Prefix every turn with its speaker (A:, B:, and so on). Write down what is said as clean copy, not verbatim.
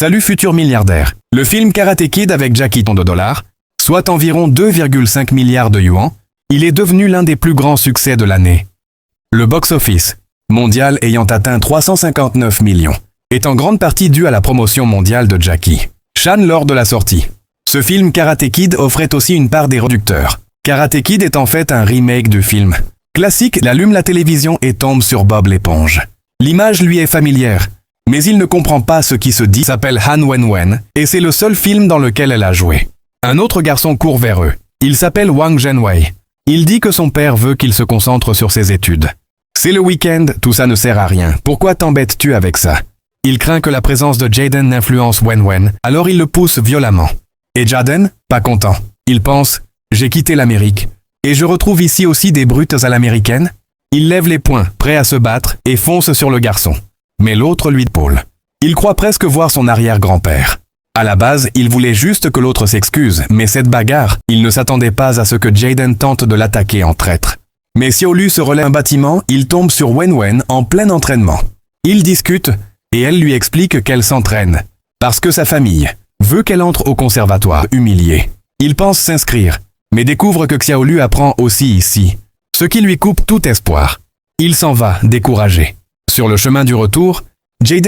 A: Salut futur milliardaire. Le film Karate Kid avec Jackie $, soit environ 2,5 milliards de yuan, il est devenu l'un des plus grands succès de l'année. Le box-office mondial ayant atteint 359 millions, est en grande partie dû à la promotion mondiale de Jackie Chan lors de la sortie. Ce film Karate Kid offrait aussi une part des réducteurs. Karate Kid est en fait un remake du film classique. Il allume la télévision et tombe sur Bob l'éponge. L'image lui est familière, mais il ne comprend pas ce qui se dit. S'appelle Han Wenwen, et c'est le seul film dans lequel elle a joué. Un autre garçon court vers eux. Il s'appelle Wang Zhenwei. Il dit que son père veut qu'il se concentre sur ses études. C'est le week-end, tout ça ne sert à rien. Pourquoi t'embêtes-tu avec ça? Il craint que la présence de Jaden influence Wenwen, alors il le pousse violemment. Et Jaden, pas content. Il pense, j'ai quitté l'Amérique. Et je retrouve ici aussi des brutes à l'américaine. Il lève les poings, prêt à se battre, et fonce sur le garçon. Mais l'autre lui épaule. Il croit presque voir son arrière-grand-père. À la base, il voulait juste que l'autre s'excuse, mais cette bagarre, il ne s'attendait pas à ce que Jaden tente de l'attaquer en traître. Mais Xiaolu se relève un bâtiment, il tombe sur Wenwen en plein entraînement. Ils discutent, et elle lui explique qu'elle s'entraîne, parce que sa famille veut qu'elle entre au conservatoire, humiliée. Il pense s'inscrire, mais découvre que Xiaolu apprend aussi ici, ce qui lui coupe tout espoir. Il s'en va, découragé. Sur le chemin du retour, Jaden